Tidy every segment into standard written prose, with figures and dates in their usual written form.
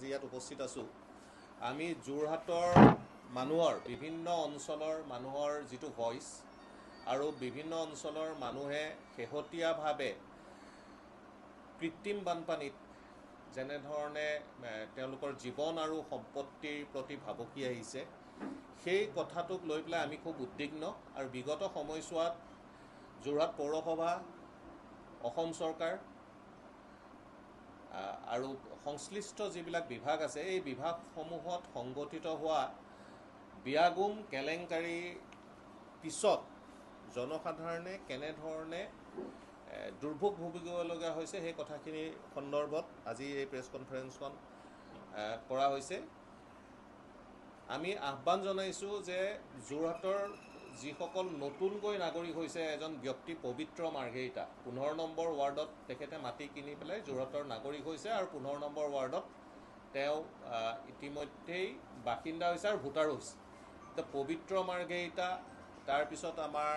আজি ইয়াত উপস্থিত আছোঁ আমি যোৰহাটৰ মানুহৰ বিভিন্ন অঞ্চলৰ মানুহৰ যিটো ভইচ আৰু বিভিন্ন অঞ্চলৰ মানুহে শেহতীয়াভাৱে কৃত্ৰিম বানপানীত যেনেধৰণে তেওঁলোকৰ জীৱন আৰু সম্পত্তিৰ প্ৰতি ভাবুকি আহিছে সেই কথাটোক লৈ পেলাই আমি খুব উদ্বিগ্ন আৰু বিগত সময়ছোৱাত যোৰহাট পৌৰসভা অসম চৰকাৰ আৰু সংশ্লিষ্ট যিবিলাক বিভাগ আছে এই বিভাগসমূহত সংগঠিত হোৱা বিয়াগুম কেলেংকাৰীৰ পিছত জনসাধাৰণে কেনেধৰণে দুৰ্ভোগ ভুগিবলগীয়া হৈছে সেই কথাখিনিৰ সন্দৰ্ভত আজি এই প্ৰেছ কনফাৰেন্সখন কৰা হৈছে। আমি আহ্বান জনাইছোঁ যে যোৰহাটৰ যিসকল নতুনকৈ নাগৰিক হৈছে এজন ব্যক্তি পবিত্ৰ মাৰ্ঘেৰিটা 15 নম্বৰ ৱাৰ্ডত তেখেতে মাটি কিনি পেলাই যোৰহাটৰ নাগৰিক হৈছে আৰু 15 নম্বৰ ৱাৰ্ডত তেওঁ ইতিমধ্যেই বাসিন্দা হৈছে আৰু ভোটাৰো হৈছে। এতিয়া পবিত্ৰ মাৰ্ঘেৰিটা তাৰপিছত আমাৰ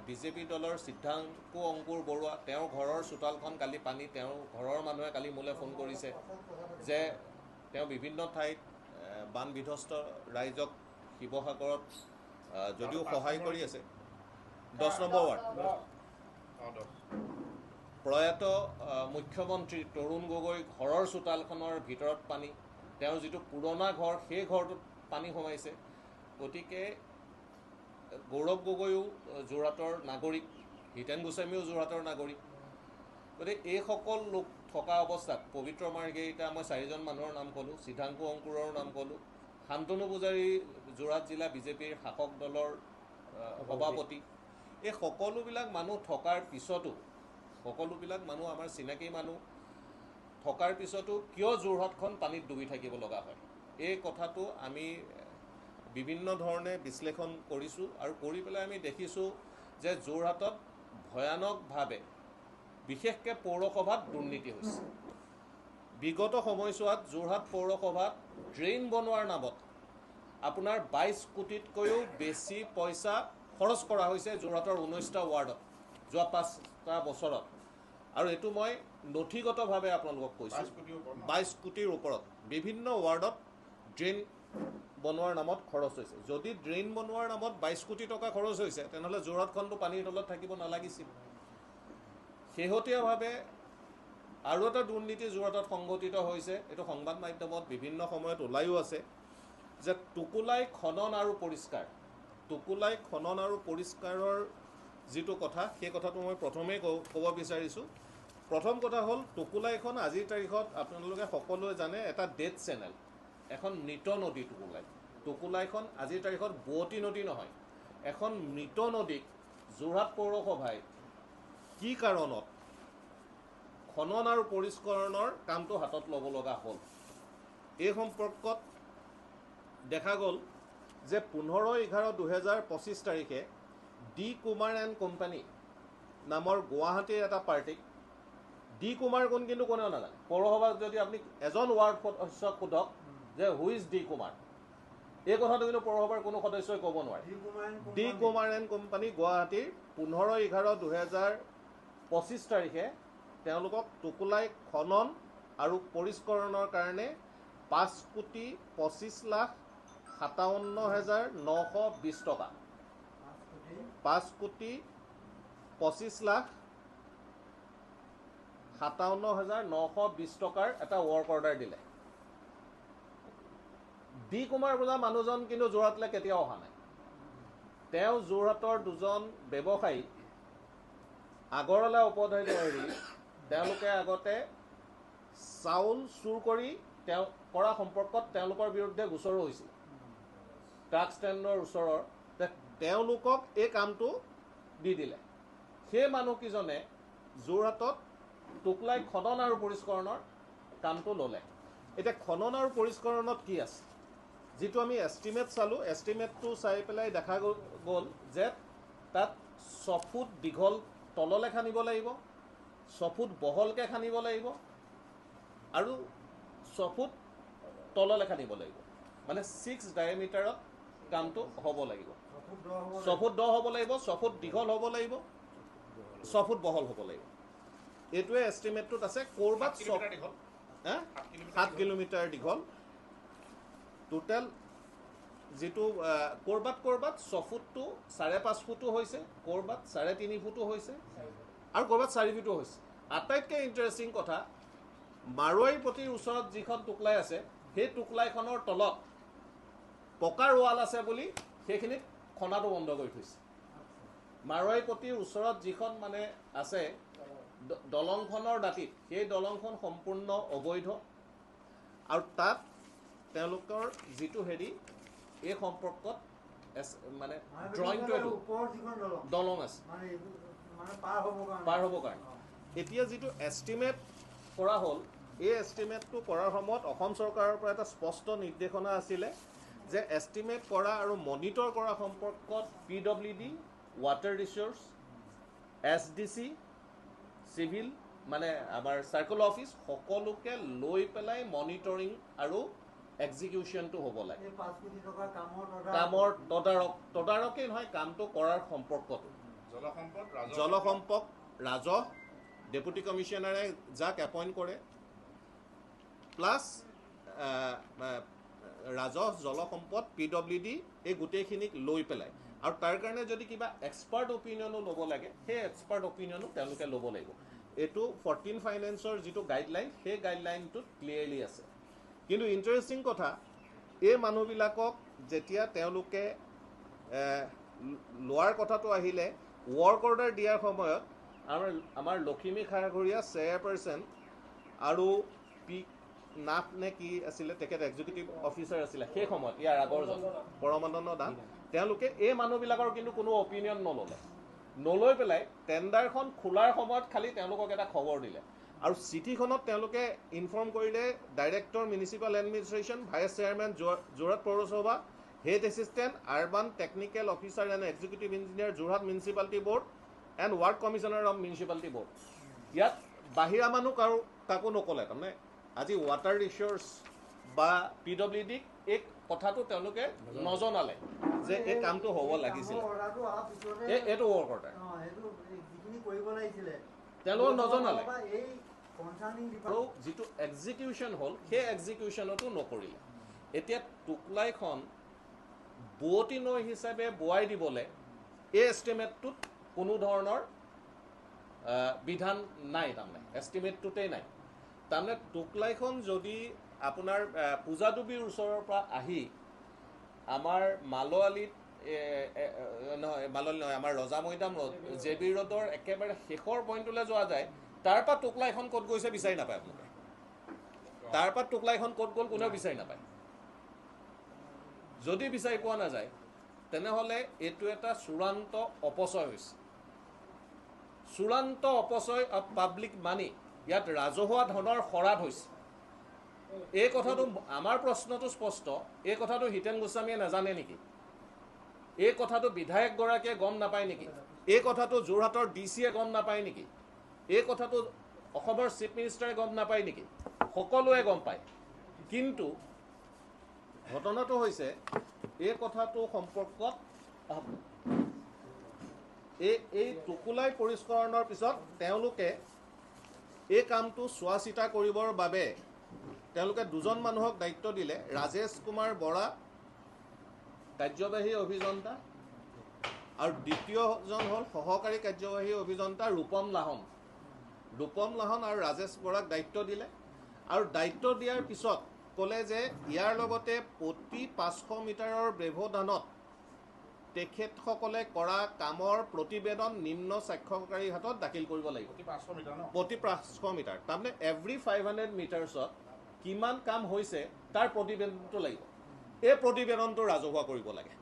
বিজেপি দলৰ সিদ্ধাংকু অংকুৰ বৰুৱা তেওঁৰ ঘৰৰ চোতালখন কালি পানী তেওঁৰ ঘৰৰ মানুহে কালি মোলৈ ফোন কৰিছে যে তেওঁ বিভিন্ন ঠাইত বান বিধ্বস্ত ৰাইজক শিৱসাগৰত যদিও সহায় কৰি আছে 10 নম্বৰ ৱাৰ্ড প্ৰয়াত মুখ্যমন্ত্ৰী তৰুণ গগৈ ঘৰৰ চোতালখনৰ ভিতৰত পানী তেওঁৰ যিটো পুৰণা ঘৰ সেই ঘৰটোত পানী সোমাইছে। গতিকে গৌৰৱ গগৈও যোৰহাটৰ নাগৰিক হিতেন গোস্বামীও যোৰহাটৰ নাগৰিক গতিকে এইসকল লোক থকা অৱস্থাত পবিত্ৰ মাৰ্ঘেৰিটা মই 4জন মানুহৰ নাম ক'লোঁ সিদ্ধাংকু অংকুৰৰ নাম ক'লোঁ শান্তনু পূজাৰী যোৰহাট জিলা বিজেপিৰ শাসক দলৰ সভাপতি এই সকলোবিলাক মানুহ থকাৰ পিছতো সকলোবিলাক মানুহ আমাৰ চিনাকি মানুহ থকাৰ পিছতো কিয় যোৰহাটখন পানীত ডুবি থাকিব লগা হয় এই কথাটো আমি বিভিন্ন ধৰণে বিশ্লেষণ কৰিছোঁ আৰু কৰি পেলাই আমি দেখিছোঁ যে যোৰহাটত ভয়ানকভাৱে বিশেষকৈ পৌৰসভাত দুৰ্নীতি হৈছে। বিগত সময়ছোৱাত যোৰহাট পৌৰসভাত ড্ৰেইন বনোৱাৰ নামত আপোনাৰ 22 কোটিতকৈও বেছি পইচা খৰচ কৰা হৈছে যোৰহাটৰ 19টা ৱাৰ্ডত যোৱা 5টা বছৰত আৰু এইটো মই নথিগতভাৱে আপোনালোকক কৈছোঁ 22 কোটিৰ ওপৰত বিভিন্ন ৱাৰ্ডত ড্ৰেইন বনোৱাৰ নামত খৰচ হৈছে। যদি ড্ৰেইন বনোৱাৰ নামত 22 কোটি টকা খৰচ হৈছে তেনেহ'লে যোৰহাটখনটো পানীৰ তলত থাকিব নালাগিছিল। শেহতীয়াভাৱে আৰু এটা দুৰ্নীতি যোৰহাটত সংঘটিত হৈছে এইটো সংবাদ মাধ্যমত বিভিন্ন সময়ত ওলায়ো আছে যে টুকুলাই খনন আৰু পৰিষ্কাৰৰ যিটো কথা সেই কথাটো মই প্ৰথমেই ক'ব বিচাৰিছোঁ। প্ৰথম কথা হ'ল টুকুলাইখন আজিৰ তাৰিখত আপোনালোকে সকলোৱে জানে এটা ডেড চেনেল এখন মৃত নদী টুকুলাইখন আজিৰ তাৰিখত বোৱতী নদী নহয় এখন মৃত নদীক যোৰহাট পৌৰসভাই কি কাৰণত খনন আৰু পৰিষ্কৰণৰ কামটো হাতত ল'ব লগা হ'ল এই সম্পৰ্কত দেখা গ'ল যে 15/11/2025 তাৰিখে ডি কুমাৰ এণ্ড কোম্পানী নামৰ গুৱাহাটীৰ এটা পাৰ্টিক ডি কুমাৰ কোন কিন্তু কোনেও নাজানে পৌৰসভাত যদি আপুনি এজন ৱাৰ্ড সদস্যক সোধক যে হু ইজ ডি কুমাৰ এই কথাটো কিন্তু পৌৰসভাৰ কোনো সদস্যই ক'ব নোৱাৰে। ডি কুমাৰ এণ্ড কোম্পানী গুৱাহাটীৰ 15/11/2025 তাৰিখে তেওঁলোকক টুকুলাই খনন আৰু পৰিষ্কৰণৰ কাৰণে 5,25,57,920 টকা 5,25,57,920 টকাৰ এটা ৱৰ্ক অৰ্ডাৰ দিলে। ডি কুমাৰ বোলা মানুহজন কিন্তু যোৰহাটলৈ কেতিয়াও অহা নাই। তেওঁ যোৰহাটৰ দুজন ব্যৱসায়ী আগৰৱালা উপধাৰ্য হেৰি তেওঁলোকে আগতে চাউল চুৰ কৰি তেওঁ কৰা সম্পৰ্কত তেওঁলোকৰ বিৰুদ্ধে গোচৰো হৈছিল ট্ৰাক ষ্টেণ্ডৰ ওচৰৰ তেওঁলোকক এই কামটো দি দিলে। সেই মানুহকেইজনে যোৰহাটত টুকুলাই খনন আৰু পৰিষ্কৰণৰ কামটো ল'লে। এতিয়া খনন আৰু পৰিষ্কৰণত কি আছে যিটো আমি এষ্টিমেট চালোঁ এষ্টিমেটটো চাই পেলাই দেখা গ'ল যে তাত 6 ফুট দীঘল তললৈ খান্দিব লাগিব 6 ফুট বহলকৈ খান্দিব লাগিব আৰু 6 ফুট তললৈ খান্দিব লাগিব মানে 6 ডায়ামিটাৰত কামটো হ'ব লাগিব 6 ফুট দ হ'ব লাগিব 6 ফুট দীঘল হ'ব লাগিব 6 ফুট বহল হ'ব লাগিব এইটোৱে এষ্টিমেটটোত আছে। ক'ৰবাত 7 কিলোমিটাৰ দীঘল টোটেল যিটো ক'ৰবাত 6 ফুটটো 5.5 ফুটো হৈছে, ক'ৰবাত 3.5 ফুটো হৈছে আৰু ক'ৰবাত 4 ফুটো হৈছে। আটাইতকৈ ইণ্টাৰেষ্টিং কথা, মাৰোৱাৰীপট্টিৰ ওচৰত যিখন টোকলাই আছে সেই টোকলাইখনৰ তলত পকাৰ ৱাল আছে বুলি সেইখিনিত খনাটো বন্ধ কৰি থৈছে। মাৰোৱাৰীপট্টিৰ ওচৰত যিখন মানে আছে দলংখনৰ দাঁতিত, সেই দলংখন সম্পূৰ্ণ অবৈধ আৰু তাত তেওঁলোকৰ যিটো হেৰি এই সম্পৰ্কত মানে ড্ৰয়িংটো এইটো দলং আছে পাৰ হ'বৰ কাৰণে। এতিয়া যিটো এষ্টিমেট কৰা হ'ল, এই এষ্টিমেটটো কৰাৰ সময়ত অসম চৰকাৰৰ পৰা এটা স্পষ্ট নিৰ্দেশনা আছিলে যে এষ্টিমেট কৰা আৰু মনিটৰ কৰা সম্পৰ্কত PWD, water resource, SDC, civil মানে আমাৰ চাৰ্কল অফিচ সকলোকে লৈ পেলাই মনিটৰিং আৰু এক্সিকিউশ্যনটো হ'ব লাগে। কামৰ তদাৰকেই নহয়, কামটো কৰাৰ সম্পৰ্কত জলসম্পদ ৰাজহ ডেপুটি কমিশ্যনাৰে যাক এপইণ্ট কৰে প্লাছ ৰাজহ জলসম্পদ PWD এই গোটেইখিনিক লৈ পেলাই আৰু তাৰ কাৰণে যদি কিবা এক্সপাৰ্ট অপিনিয়নো ল'ব লাগে সেই এক্সপাৰ্ট অপিনিয়নো তেওঁলোকে ল'ব লাগিব। এইটো 14 ফাইনেন্সৰ যিটো গাইডলাইন সেই গাইডলাইনটোত ক্লিয়াৰলি আছে। কিন্তু ইণ্টাৰেষ্টিং কথা, এই মানুহবিলাকক যেতিয়া তেওঁলোকে লোৱাৰ কথাটো আহিলে ৱৰ্ক অৰ্ডাৰ দিয়াৰ সময়ত আমাৰ লখিমী খাৰঘৰীয়া চেয়াৰপাৰ্চন আৰু পি নাথ নে কি আছিলে তেখেত এক্সিকিউটিভ অফিচাৰ আছিলে সেই সময়ত, ইয়াৰ আগৰজন পৰমানন্দ দাস, তেওঁলোকে এই মানুহবিলাকৰ কিন্তু কোনো অপিনিয়ন নলয় পেলাই টেণ্ডাৰখন খোলাৰ সময়ত খালি তেওঁলোকক এটা খবৰ দিলে আৰু চিঠিখনত তেওঁলোকে ইনফৰ্ম কৰিলে director municipal administration, vice chairman Jorhat পৌৰসভা, head assistant urban technical officer and executive engineer Jorhat municipality board and ward commissioner of municipality board. ইয়াত বাহিৰা মানুহ কাকো নক'লে। তাৰমানে আজি ৱাটাৰ ৰিচোৰ্চ বা PWD এই কথাটো তেওঁলোকে নজনালে যে এই কামটো হ'ব লাগিছিলে, এইটো ৱৰ্ক অৰ্ডাৰ তেওঁলোকে নজনালে আৰু যিটো এক্সিকিউশ্যন হ'ল সেই এক্সিকিউশ্যনতো নকৰিলে। এতিয়া টোকলাইখন বোৱতী নৈ হিচাপে বোৱাই দিবলৈ এই এষ্টিমেটটোত কোনো ধৰণৰ বিধান নাই, তাৰমানে এষ্টিমেটটোতেই নাই। তাৰমানে টোকলাইখন যদি আপোনাৰ পূজাডুবিৰ ওচৰৰ পৰা আহি আমাৰ মালোৱালিত মালোৱালি নহয়, আমাৰ ৰজা মৈদাম ৰোড, JB ৰোডৰ একেবাৰে শেষৰ পইণ্টলৈ যোৱা যায়, তাৰ পৰা টোকলাইখন ক'ত গৈছে বিচাৰি নাপায় আপোনালোকে। তাৰ পৰা টোকলাইখন ক'ত গ'ল কোনেও বিচাৰি নাপায়। যদি বিচাৰি পোৱা নাযায় তেনেহ'লে এইটো এটা চূড়ান্ত অপচয় হৈছে, চূড়ান্ত অপচয় অফ পাব্লিক মানি। ইয়াত ৰাজহুৱা ধনৰ শৰাধ হৈছে। এই কথাটো আমাৰ প্ৰশ্নটো স্পষ্ট, এই কথাটো হিতেন গোস্বামীয়ে নাজানে নেকি? এই কথাটো বিধায়কগৰাকীয়ে গম নাপায় নেকি? এই কথাটো যোৰহাটৰ DCয়ে গম নাপায় নেকি? এই কথাটো অসমৰ চিফ মিনিষ্টাৰে গম নাপায় নেকি? সকলোৱে গম পায়। কিন্তু ঘটনাটো হৈছে এই কথাটো সম্পৰ্কত এই টোকোলাই পৰিষ্কৰণৰ পিছত তেওঁলোকে এই কামটো চোৱা চিতা কৰিবৰ বাবে তেওঁলোকে দুজন মানুহক দায়িত্ব দিলে। ৰাজেশ কুমাৰ বৰা কাৰ্যবাহী অভিযন্তা আৰু দ্বিতীয়জন হ'ল সহকাৰী কাৰ্যবাহী অভিযন্তা ৰূপম লাহন আৰু ৰাজেশ বৰাক দায়িত্ব দিলে আৰু দায়িত্ব দিয়াৰ পিছত ক'লে যে ইয়াৰ লগতে প্ৰতি 500 মিটাৰৰ ব্যৱধানত তেখেতসকলে কৰা কামৰ প্ৰতিবেদন নিম্ন স্বাক্ষৰকাৰীৰ হাতত দাখিল কৰিব লাগিব। প্ৰতি 500 মিটাৰ, তাৰমানে এভৰি 500 মিটাৰ্ছত কিমান কাম হৈছে তাৰ প্ৰতিবেদনটো লাগিব। এই প্ৰতিবেদনটো ৰাজহুৱা কৰিব লাগে।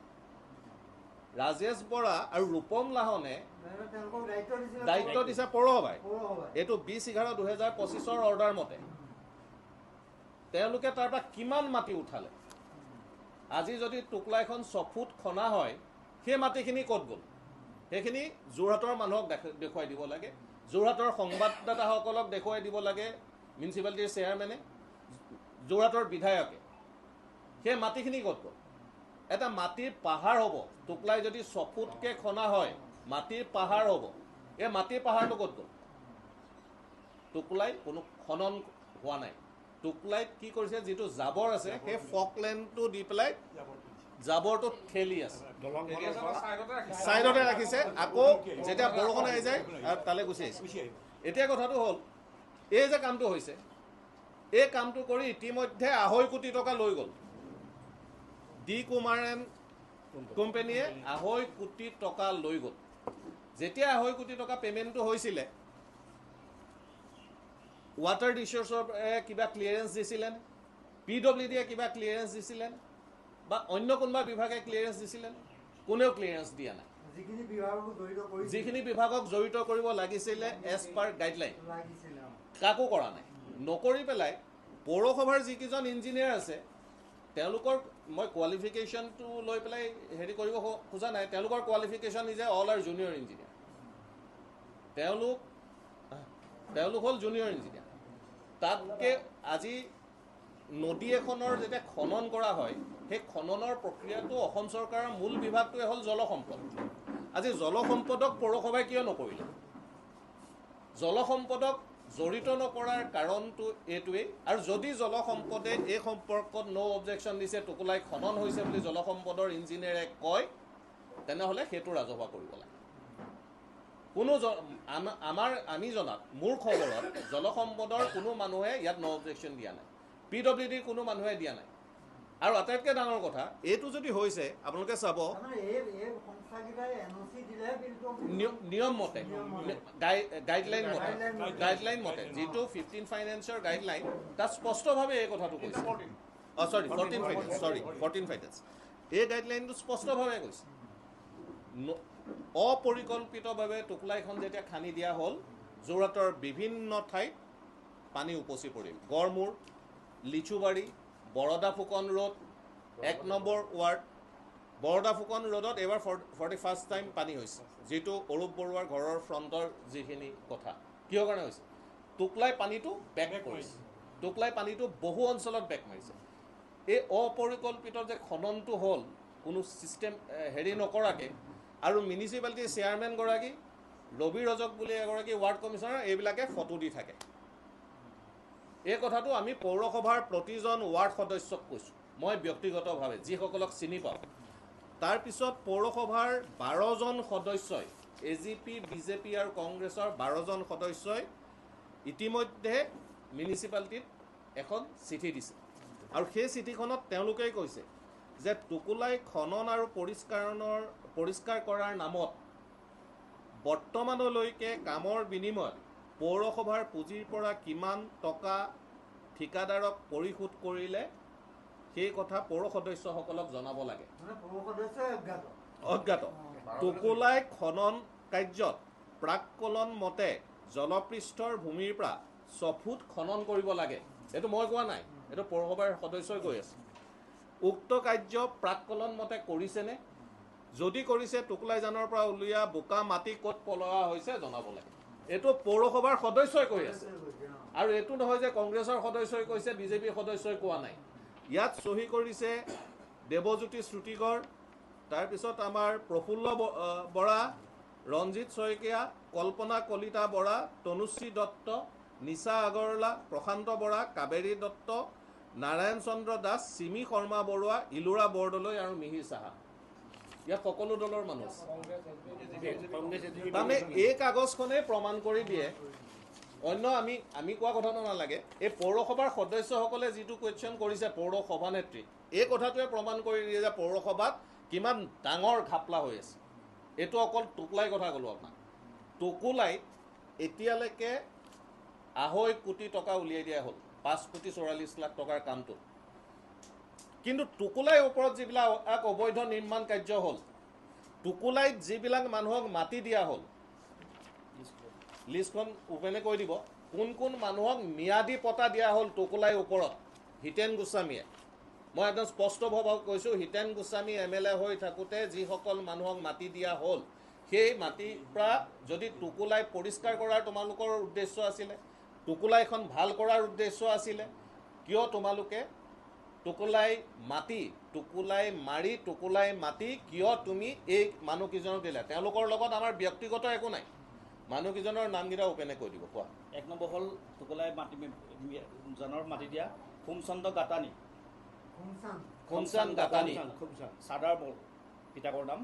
ৰাজেশ বৰা আৰু ৰূপম লাহনে দায়িত্ব দিছে পৌৰসভাই। এইটো 20/11/2025 অৰ্ডাৰ মতে তেওঁলোকে তাৰ পৰা কিমান মাটি উঠালে। আজি যদি টোকলাইখন 6 ফুট খনা হয় সেই মাটিখিনি ক'ত গ'ল সেইখিনি যোৰহাটৰ মানুহক দেখুৱাই দিব লাগে, যোৰহাটৰ সংবাদদাতাসকলক দেখুৱাই দিব লাগে, মিউনিচিপালিটিৰ চেয়াৰমেনে, যোৰহাটৰ বিধায়কে। সেই মাটিখিনি ক'ত গ'ল? এটা মাটিৰ পাহাৰ হ'ব। টোকলাই যদি 6 ফুটকৈ খনা হয় মাটিৰ পাহাৰ হ'ব। এই মাটিৰ পাহাৰটো ক'ত গ'ল? টোকলাই কোনো খনন হোৱা নাই। টুকলাইত কি কৰিছে যিটো জাবৰ আছে সেই ফকলেণ্ডটো দি পেলাই জাবৰটো ঠেলি আছে ছাইডতে ৰাখিছে আকৌ যেতিয়া বৰষুণ আহি যায় আৰু তালৈ গুচি আহিছে এতিয়া কথাটো হ'ল এই যে কামটো হৈছে এই কামটো কৰি ইতিমধ্যে 2.5 কোটি টকা লৈ গ'ল ডি কুমাৰন কোম্পানীয়ে 2.5 কোটি টকা লৈ গ'ল যেতিয়া 2.5 কোটি টকা পে'মেণ্টটো হৈছিলে ৱাটাৰ ৰিচোৰ্চৰ কিবা ক্লিয়াৰেঞ্চ দিছিলেন PWDয়ে কিবা ক্লিয়াৰেঞ্চ দিছিলেন বা অন্য কোনোবা বিভাগে ক্লিয়াৰেঞ্চ দিছিলেন কোনেও ক্লিয়াৰেঞ্চ দিয়া নাই যিখিনি বিভাগক জড়িত কৰিব লাগিছিলে এজ পাৰ গাইডলাইন কাকো কৰা নাই নকৰি পেলাই পৌৰসভাৰ যিকেইজন ইঞ্জিনিয়াৰ আছে তেওঁলোকৰ মই কোৱালিফিকেশ্যনটো লৈ পেলাই হেৰি কৰিব খোজা নাই তেওঁলোকৰ qualification is all R junior engineer তেওঁলোক হ'ল জুনিয়ৰ ইঞ্জিনিয়াৰ তাতকৈ আজি নদী এখনৰ যেতিয়া খনন কৰা হয় সেই খননৰ প্ৰক্ৰিয়াটো অসম চৰকাৰৰ মূল বিভাগটোৱে হ'ল জলসম্পদ আজি জলসম্পদক পৌৰসভাই কিয় নকৰিলে জলসম্পদক জড়িত নকৰাৰ কাৰণটো এইটোৱেই আৰু যদি জলসম্পদে এই সম্পৰ্কত ন' অবজেকশ্যন দিছে টুকুলাই খনন হৈছে বুলি জলসম্পদৰ ইঞ্জিনিয়াৰে কয় তেনেহ'লে সেইটো ৰাজহুৱা কৰিব লাগে কোনো আমি জনাত মোৰ খবৰত জলসম্পদৰ কোনো মানুহে ইয়াত ন' অবজেকশ্যন দিয়া নাই PWDৰ কোনো মানুহে দিয়া নাই আৰু আটাইতকৈ ডাঙৰ কথা এইটো যদি হৈছে আপোনালোকে চাব নিয়ম মতে গাইডলাইন মতে যিটো 15 ফাইনেন্সৰ গাইডলাইন তাত স্পষ্টভাৱে এই কথাটো কৈছে 14 ফাইনেন্স এই গাইডলাইনটো স্পষ্টভাৱে কৈছে অপৰিকল্পিতভাৱে টুকুলাইখন যেতিয়া খান্দি দিয়া হ'ল যোৰহাটৰ বিভিন্ন ঠাইত পানী উপচি পৰিল Garmur Lichubari Borda Phukan road 1 number ward Borda Phukan ৰোডত এইবাৰ 41st টাইম পানী হৈছে যিটো অৰূপ বৰুৱাৰ ঘৰৰ ফ্ৰণ্টৰ যিখিনি কথা কিহৰ কাৰণে হৈছে টুকুলাই পানীটো বেক কৰিছে টুকুলাই পানীটো বহু অঞ্চলত বেক মাৰিছে এই অপৰিকল্পিত যে খননটো হ'ল কোনো ছিষ্টেম হেৰি নকৰাকৈ আৰু মিউনিচিপালিটিৰ চেয়াৰমেনগৰাকী ৰবি ৰজক বুলি এগৰাকী ৱাৰ্ড কমিশ্যনাৰ এইবিলাকে ফটো দি থাকে এই কথাটো আমি পৌৰসভাৰ প্ৰতিজন ৱাৰ্ড সদস্যক কৈছোঁ মই ব্যক্তিগতভাৱে যিসকলক চিনি পাওঁ তাৰপিছত পৌৰসভাৰ 12জন সদস্যই AGP BJP আৰু কংগ্ৰেছৰ 12জন সদস্যই ইতিমধ্যে মিউনিচিপালিটিত এখন চিঠি দিছে আৰু সেই চিঠিখনত তেওঁলোকেই কৈছে যে টুকুলাই খনন আৰু পৰিষ্কাৰ কৰাৰ নামত বৰ্তমানলৈকে কামৰ বিনিময়ত পৌৰসভাৰ পুঁজিৰ পৰা কিমান টকা ঠিকাদাৰক পৰিশোধ কৰিলে সেই কথা পৌৰ সদস্যসকলক জনাব লাগে অজ্ঞাত টুকুলাই খনন কাৰ্যত প্ৰাক্কলন মতে জলপৃষ্ঠৰ ভূমিৰ পৰা 6 ফুট খনন কৰিব লাগে এইটো মই কোৱা নাই এইটো পৌৰসভাৰ সদস্যই কৈ আছে উক্ত কাৰ্য প্ৰাক্কলন মতে কৰিছেনে যদি কৰিছে টুকুলাই জানৰ পৰা উলিওৱা বোকা মাটি ক'ত পেলোৱা হৈছে জনাব লাগে এইটো পৌৰসভাৰ সদস্যই কৈ আছে আৰু এইটো নহয় যে কংগ্ৰেছৰ সদস্যই কৈছে বিজেপিৰ সদস্যই কোৱা নাই ইয়াত চহী কৰিছে দেৱজ্যোতি শ্ৰুতিগড় তাৰপিছত আমাৰ প্ৰফুল্ল বৰা ৰঞ্জিত শইকীয়া কল্পনা কলিতা বৰা তনুশ্ৰী দত্ত নিশা আগৰৱালা প্ৰশান্ত বৰা কাবেৰী দত্ত নাৰায়ণ চন্দ্ৰ দাস চিমি শৰ্মা বৰুৱা ইলোৰা বৰদলৈ আৰু মিহিৰ চাহা ইয়াত সকলো দলৰ মানুহ আছে তাৰমানে এই কাগজখনে প্ৰমাণ কৰি দিয়ে অন্য আমি কোৱা কথাটো নালাগে এই পৌৰসভাৰ সদস্যসকলে যিটো কুৱেশ্যন কৰিছে পৌৰ সভানেত্ৰী এই কথাটোৱে প্ৰমাণ কৰি দিয়ে যে পৌৰসভাত কিমান ডাঙৰ ঘাপলা হৈ আছে এইটো অকল টুকুলাই কথা ক'লোঁ আপোনাক টুকুলাইত এতিয়ালৈকে 2.5 কোটি টকা উলিয়াই দিয়া হ'ল 5 কোটি 44 লাখ টকাৰ কামটো কিন্তু টুকুলাইৰ ওপৰত যিবিলাক অবৈধ নিৰ্মাণ কাৰ্য হ'ল টুকুলাইত যিবিলাক মানুহক মাটি দিয়া হ'ল লিষ্টখন ওপেনে কৈ দিব কোন কোন মানুহক ম্যাদী পটা দিয়া হ'ল টুকুলাইৰ ওপৰত হিতেন গোস্বামীয়ে মই একদম স্পষ্টভাৱে কৈছোঁ হিতেন গোস্বামী MLA হৈ থাকোঁতে যিসকল মানুহক মাটি দিয়া হ'ল সেই মাটিৰ পৰা যদি টুকুলাই পৰিষ্কাৰ কৰাৰ তোমালোকৰ উদ্দেশ্য আছিলে টুকুলাইখন ভাল কৰাৰ উদ্দেশ্য আছিলে কিয় তোমালোকে টুকুলাই মাৰি কিয় তুমি এই মানুহকেইজনক দিলা তেওঁলোকৰ লগত আমাৰ ব্যক্তিগত একো নাই মানুহকেইজনৰ নামকেইটা ওপেনে কৈ দিব কোৱা। 1 নম্বৰ হ'ল টোকোলাই মাটি জনৰ মাটি দিয়া খুমচন্দ গাতানী, খুমচান গাতানী, চাদাৰ মল পিতাকৰ নাম,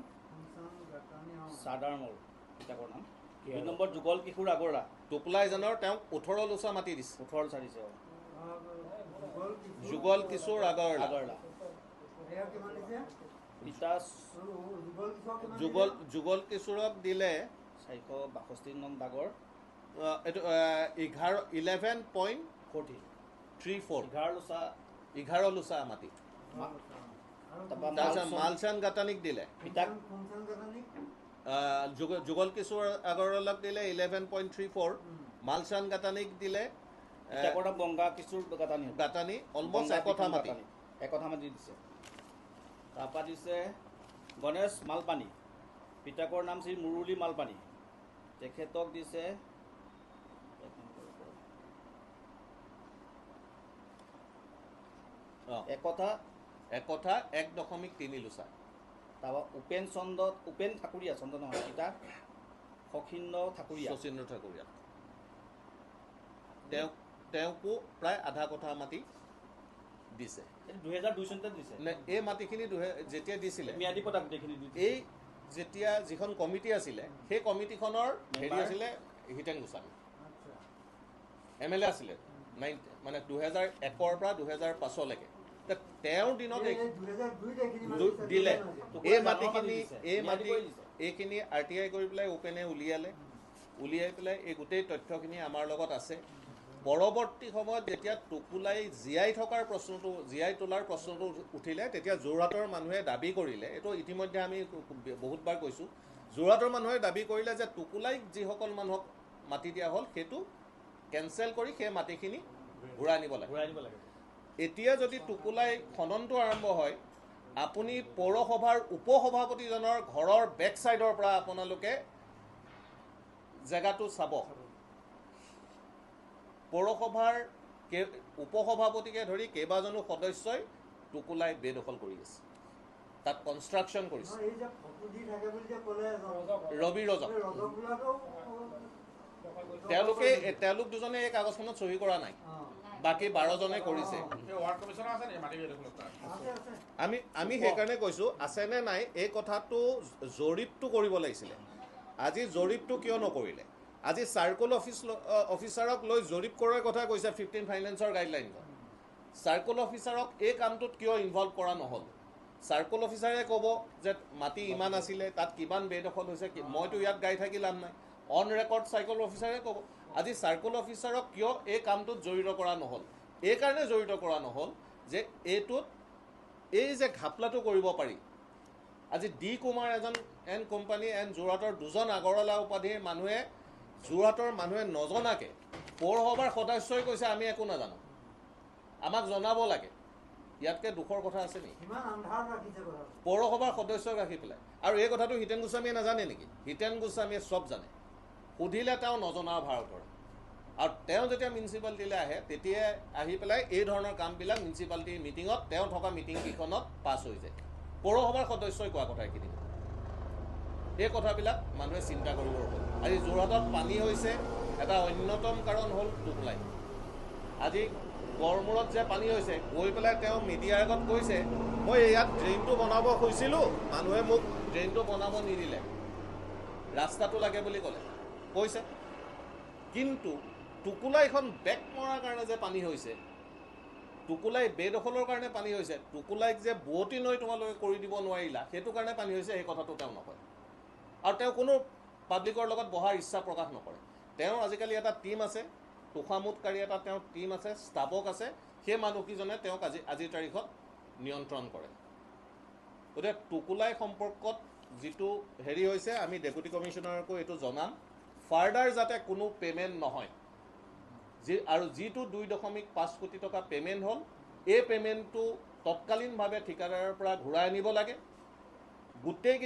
চাদাৰ মল পিতাকৰ নাম। 2 নম্বৰ যুগল কিশোৰ আগৰৱালা, টোকোলাইজনৰ তেওঁক 18 লোচা মাটি দিছে। 18 লোচা দিছে। যুগল কিশোৰ আগৰৱালা, পিতা যুগল কিশোৰক দিলে 462 নং দাগৰ এইটো 11.34 11 লোচা মাটি। তাৰপিছত মালচান গাতানীক দিলে, যুগল কিশোৰ আগৰৱালাক দিলে 11.34, মালচান গাতানীক দিলে গংগা কিশোৰ গাতানী অলমষ্ট একঠা মাটি দিছে। তাৰপৰা দিছে গণেশ মালপানী, পিতাকৰ নাম শ্ৰী মুৰুলী মালপানী, তেখেতক দিছে একঠা 1.3 লোচা। তাৰপৰা উপেন ঠাকুৰীয়া, চন্দ্ৰ নহয় পিতা শচীন্দ্ৰ ঠাকুৰীয়া, তেওঁকো প্ৰায় আধা কঠা মাটি দিছে। 2002 চনতে দিছে। এই মাটিখিনি যেতিয়া দিছিলে ম্যাদী পতা গোটেইখিনি এই যেতিয়া যিখন কমিটি আছিলে সেই কমিটিখনৰ হেৰি আছিলে হিতেন গোস্বামী, MLA আছিলে মানে 2001 পৰা 2005লৈকে। তেওঁৰ দিনত দিলে এইখিনি RTI কৰি পেলাই ওপেনে উলিয়াই পেলাই এই গোটেই তথ্যখিনি আমাৰ লগত আছে। পৰৱৰ্তী সময়ত যেতিয়া টোকোলাই জীয়াই তোলাৰ প্ৰশ্নটো উঠিলে তেতিয়া যোৰহাটৰ মানুহে দাবী কৰিলে, এইটো ইতিমধ্যে আমি বহুতবাৰ কৈছোঁ, যোৰহাটৰ মানুহে দাবী কৰিলে যে টোকোলাইক যিসকল মানুহক মাটি দিয়া হ'ল সেইটো কেঞ্চেল কৰি সেই মাটিখিনি ঘূৰাই আনিব লাগে। এতিয়া যদি টোকোলাই খননটো আৰম্ভ হয়, আপুনি পৌৰসভাৰ উপসভাপতিজনৰ ঘৰৰ বেক চাইডৰ পৰা আপোনালোকে জেগাটো চাব। পৌৰসভাৰ উপসভাপতিকে ধৰি কেইবাজনো সদস্যই টোকোলাই বেদখল কৰি আছে, তাত কনষ্ট্ৰাকশ্যন কৰিছে। ৰবি ৰজক তেওঁলোক দুজনে এই কাগজখনত চহী কৰা নাই, বাকী 12জনে কৰিছে। আমি সেইকাৰণে কৈছোঁ আছেনে নাই এই কথাটো জৰীপটো কৰিব লাগিছিলে। আজি জৰীপটো কিয় নকৰিলে? আজি চাৰ্কল অফিচাৰক লৈ জৰীপ কৰাৰ কথা কৈছে 15 ফাইনেন্সৰ গাইডলাইনত। চাৰ্কল অফিচাৰক এই কামটোত কিয় ইনভলভ কৰা নহ'ল? চাৰ্কল অফিচাৰে ক'ব যে মাটি ইমান আছিলে, তাত কিমান বেদখল হৈছে, মইতো ইয়াত গাই থাকি লাভ নাই, অন ৰেকৰ্ড চাৰ্কল অফিচাৰে ক'ব। আজি চাৰ্কল অফিচাৰক কিয় এই কামটোত জড়িত কৰা নহ'ল? এইকাৰণে জড়িত কৰা নহ'ল যে এই যে ঘাপলাটো কৰিব পাৰি। আজি D Kumar and company and যোৰহাটৰ 2জন আগৰৱালা উপাধিৰ যোৰহাটৰ মানুহে নজনাকে পৌৰসভাৰ সদস্যই কৈছে আমি একো নাজানো, আমাক জনাব লাগে। ইয়াতকৈ দুখৰ কথা আছে নেকি? পৌৰসভাৰ সদস্যক ৰাখি পেলাই। আৰু এই কথাটো হিতেন গোস্বামীয়ে নাজানে নেকি? হিতেন গোস্বামীয়ে চব জানে, সুধিলে তেওঁ নজনাৰ ভাৰ কৰে। আৰু তেওঁ যেতিয়া মিউনিচিপালিটিলৈ আহে তেতিয়াই আহি পেলাই এই ধৰণৰ কামবিলাক মিউনিচিপালিটিৰ মিটিঙত তেওঁ থকা মিটিংকেইখনত পাছ হৈ যায়। পৌৰসভাৰ সদস্যই কোৱা কথা এইখিনি। এই কথাবিলাক মানুহে চিন্তা কৰিব হ'ল। আজি যোৰহাটত পানী হৈছে এটা অন্যতম কাৰণ হ'ল টোকোলাই। আজি গড়মূৰত যে পানী হৈছে, গৈ পেলাই তেওঁ মিডিয়াৰ আগত কৈছে মই ইয়াত ড্ৰেইনটো বনাব খুজিছিলোঁ, মানুহে মোক ড্ৰেইনটো বনাব নিদিলে, ৰাস্তাটো লাগে বুলি ক'লে কৈছে। কিন্তু টোকোলাইখন বেক মৰাৰ কাৰণে যে পানী হৈছে, টোকোলাই বেদখলৰ কাৰণে পানী হৈছে, টোকোলাইক যে বোৱতী নৈ তোমালোকে কৰি দিব নোৱাৰিলা সেইটো কাৰণে পানী হৈছে, সেই কথাটো তেওঁ নকয়। আৰু তেওঁ কোনো পাব্লিকৰ লগত বহাৰ ইচ্ছা প্ৰকাশ নকৰে। তেওঁৰ আজিকালি এটা টীম আছে, তোষামোদকাৰী এটা তেওঁৰ টীম আছে, ষ্টাফক আছে, সেই মানুহকেইজনে তেওঁক আজিৰ তাৰিখত নিয়ন্ত্ৰণ কৰে। গতিকে টোকোলাই সম্পৰ্কত যিটো হেৰি হৈছে আমি ডেপুটি কমিশ্যনাৰকো এইটো জনাম, ফাৰ্ডাৰ যাতে কোনো পে'মেণ্ট নহয়। আৰু যিটো 2.5 কোটি টকা পে'মেণ্ট হ'ল, এই পে'মেণ্টটো তৎকালীনভাৱে ঠিকাদাৰৰ পৰা ঘূৰাই আনিব লাগে। গোটেই